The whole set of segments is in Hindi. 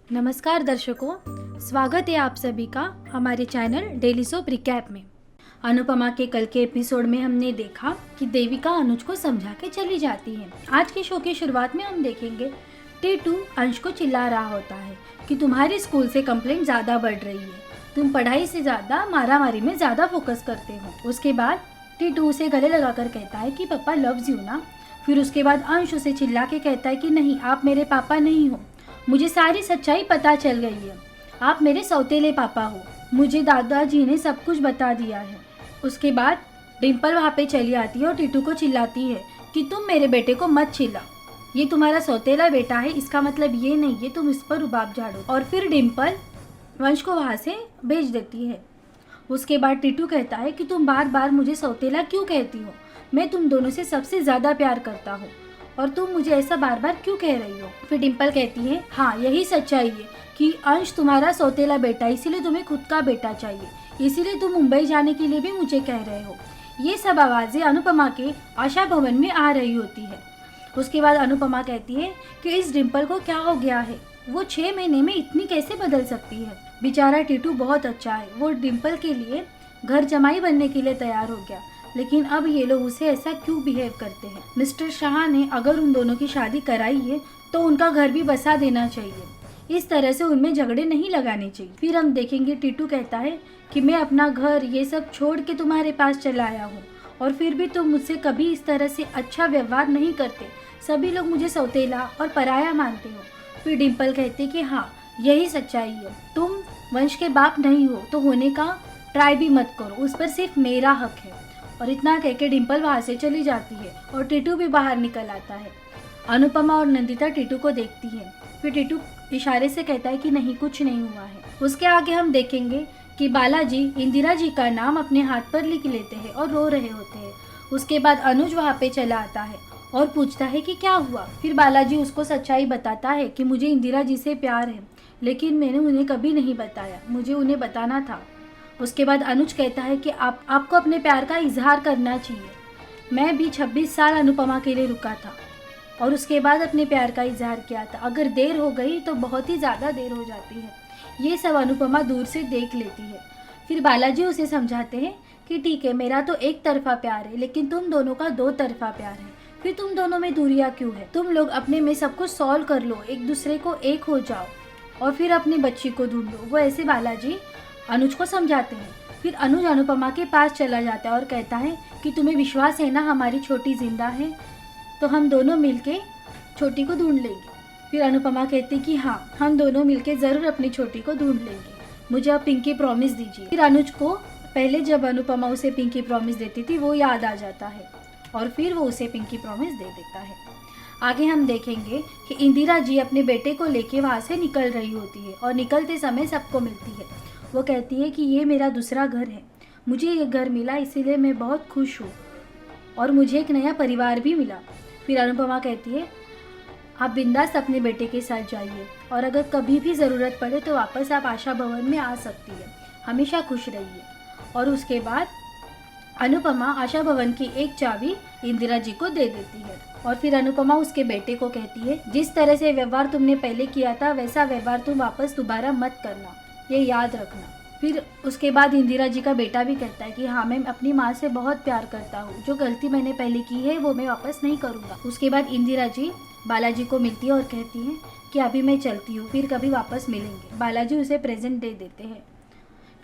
नमस्कार दर्शकों, स्वागत है आप सभी का हमारे चैनल डेली सोप रिकैप में। अनुपमा के कल के एपिसोड में हमने देखा कि देविका अनुज को समझा के चली जाती है। आज के शो की शुरुआत में हम देखेंगे टीटू अंश को चिल्ला रहा होता है कि तुम्हारे स्कूल से कंप्लेंट ज़्यादा बढ़ रही है, तुम पढ़ाई से ज़्यादा मारामारी में ज़्यादा फोकस करते हो। उसके बाद टीटू उसे गले लगाकर कहता है कि पापा लव्स यू ना। फिर उसके बाद अंश उसे चिल्ला के कहता है कि नहीं, आप मेरे पापा नहीं हो, मुझे सारी सच्चाई पता चल गई है, आप मेरे सौतेले पापा हो, मुझे दादाजी ने सब कुछ बता दिया है। उसके बाद डिम्पल वहाँ पे चली आती है और टीटू को चिल्लाती है कि तुम मेरे बेटे को मत चिल्लाओ, ये तुम्हारा सौतेला बेटा है, इसका मतलब ये नहीं है तुम इस पर रुबाब झाड़ो। और फिर डिम्पल वंश को वहाँ से भेज देती है। उसके बाद टीटू कहता है कि तुम बार बार मुझे सौतेला क्यों कहती हो, मैं तुम दोनों से सबसे ज़्यादा प्यार करता हूँ और तुम मुझे ऐसा बार बार क्यों कह रही हो। फिर डिम्पल कहती है हाँ यही सच्चाई है कि अंश तुम्हारा सौतेला बेटा, इसीलिए तुम्हें खुद का बेटा चाहिए, इसीलिए तुम मुंबई जाने के लिए भी मुझे कह रहे हो। ये सब आवाज़ें अनुपमा के आशा भवन में आ रही होती है। उसके बाद अनुपमा कहती है कि इस डिम्पल को क्या हो गया है, वो 6 महीने में इतनी कैसे बदल सकती है। बेचारा टीटू बहुत अच्छा है, वो डिम्पल के लिए घर जमाई बनने के लिए तैयार हो गया, लेकिन अब ये लोग उसे ऐसा क्यों बिहेव करते हैं। मिस्टर शाह ने अगर उन दोनों की शादी कराई है तो उनका घर भी बसा देना चाहिए, इस तरह से उनमें झगड़े नहीं लगाने चाहिए। फिर हम देखेंगे टीटू कहता है कि मैं अपना घर ये सब छोड़ के तुम्हारे पास चला आया हूँ और फिर भी तुम मुझसे कभी इस तरह से अच्छा व्यवहार नहीं करते, सभी लोग मुझे सौतेला और पराया मानते हो। फिर डिम्पल कहते कि हाँ यही सच्चाई है, तुम वंश के बाप नहीं हो तो होने का ट्राई भी मत करो, उस पर सिर्फ मेरा हक है। और इतना कहकर डिम्पल वहाँ से चली जाती है और टीटू भी बाहर निकल आता है। अनुपमा और नंदिता टीटू को देखती है, फिर टीटू इशारे से कहता है कि नहीं कुछ नहीं हुआ है। उसके आगे हम देखेंगे कि बालाजी इंदिरा जी का नाम अपने हाथ पर लिख लेते हैं और रो रहे होते हैं। उसके बाद अनुज वहाँ पे चला आता है और पूछता है कि क्या हुआ। फिर बालाजी उसको सच्चाई बताता है कि मुझे इंदिरा जी से प्यार है, लेकिन मैंने उन्हें कभी नहीं बताया, मुझे उन्हें बताना था। उसके बाद अनुज कहता है कि आपको अपने प्यार का इजहार करना चाहिए, मैं भी 26 साल अनुपमा के लिए रुका था और उसके बाद अपने प्यार का इजहार किया था, अगर देर हो गई तो बहुत ही ज़्यादा देर हो जाती है। ये सब अनुपमा दूर से देख लेती है। फिर बालाजी उसे समझाते हैं कि ठीक है मेरा तो एक तरफा प्यार है, लेकिन तुम दोनों का 2 तरफा प्यार है, फिर तुम दोनों में दूरियाँ क्यों है, तुम लोग अपने में सब कुछ सॉल्व कर लो, एक दूसरे को एक हो जाओ और फिर अपनी बच्ची को ढूंढ लो। वो ऐसे बालाजी अनुज को समझाते हैं। फिर अनुज अनुपमा के पास चला जाता है और कहता है कि तुम्हें विश्वास है ना हमारी छोटी जिंदा है, तो हम दोनों मिलके छोटी को ढूंढ लेंगे। फिर अनुपमा कहती कि हाँ हम दोनों मिलके ज़रूर अपनी छोटी को ढूंढ लेंगे, मुझे आप पिंकी प्रॉमिस दीजिए। फिर अनुज को पहले जब अनुपमा उसे पिंकी प्रॉमिस देती थी वो याद आ जाता है और फिर वो उसे पिंकी प्रॉमिस दे देता है। आगे हम देखेंगे कि इंदिरा जी अपने बेटे को लेके वहाँ से निकल रही होती है और निकलते समय सबको मिलती है। वो कहती है कि ये मेरा दूसरा घर है, मुझे ये घर मिला इसीलिए मैं बहुत खुश हूँ और मुझे एक नया परिवार भी मिला। फिर अनुपमा कहती है आप बिंदास अपने बेटे के साथ जाइए और अगर कभी भी ज़रूरत पड़े तो वापस आप आशा भवन में आ सकती है, हमेशा खुश रहिए। और उसके बाद अनुपमा आशा भवन की एक चाबी इंदिरा जी को दे देती है और फिर अनुपमा उसके बेटे को कहती है जिस तरह से व्यवहार तुमने पहले किया था वैसा व्यवहार तुम वापस दोबारा मत करना, ये याद रखना। फिर उसके बाद इंदिरा जी का बेटा भी कहता है कि हाँ मैं अपनी माँ से बहुत प्यार करता हूँ, जो गलती मैंने पहले की है वो मैं वापस नहीं करूँगा। उसके बाद इंदिरा जी बालाजी को मिलती है और कहती हैं कि अभी मैं चलती हूँ, फिर कभी वापस मिलेंगे। बालाजी उसे प्रेजेंट दे देते हैं।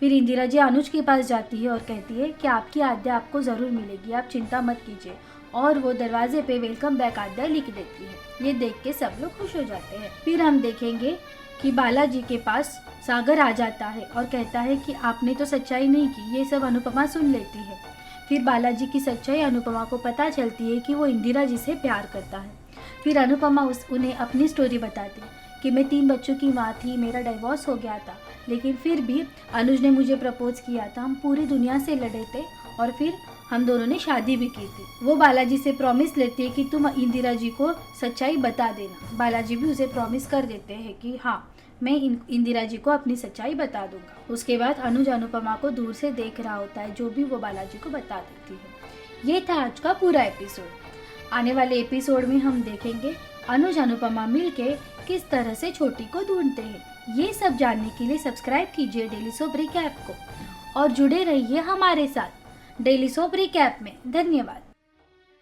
फिर इंदिरा जी अनुज के पास जाती है और कहती है कि आपकी आज्ञा आपको ज़रूर मिलेगी, आप चिंता मत कीजिए, और वो दरवाजे पे वेलकम बैक आज्ञा लिख देती है। ये देख के सब लोग खुश हो जाते हैं। फिर हम देखेंगे कि बालाजी के पास सागर आ जाता है और कहता है कि आपने तो सच्चाई नहीं की, ये सब अनुपमा सुन लेती है। फिर बालाजी की सच्चाई अनुपमा को पता चलती है कि वो इंदिरा जी से प्यार करता है। फिर अनुपमा उन्हें अपनी स्टोरी बताती है कि मैं 3 बच्चों की माँ थी, मेरा डिवोर्स हो गया था, लेकिन फिर भी अनुज ने मुझे प्रपोज किया था, हम पूरी दुनिया से लड़े थे और फिर हम दोनों ने शादी भी की थी। वो बालाजी से प्रॉमिस लेती है कि तुम इंदिरा जी को सच्चाई बता देना। बालाजी भी उसे प्रॉमिस कर देते हैं कि हाँ मैं इंदिरा जी को अपनी सच्चाई बता दूंगा। उसके बाद अनुज अनुपमा को दूर से देख रहा होता है, जो भी वो बालाजी को बता देती है। ये था आज का पूरा एपिसोड। आने वाले एपिसोड में हम देखेंगे अनुज अनुपमा मिलके किस तरह से छोटी को ढूंढते हैं। ये सब जानने के लिए सब्सक्राइब कीजिए डेली सोप रिकैप को और जुड़े रहिए हमारे साथ डेली सोप रिकैप में। धन्यवाद।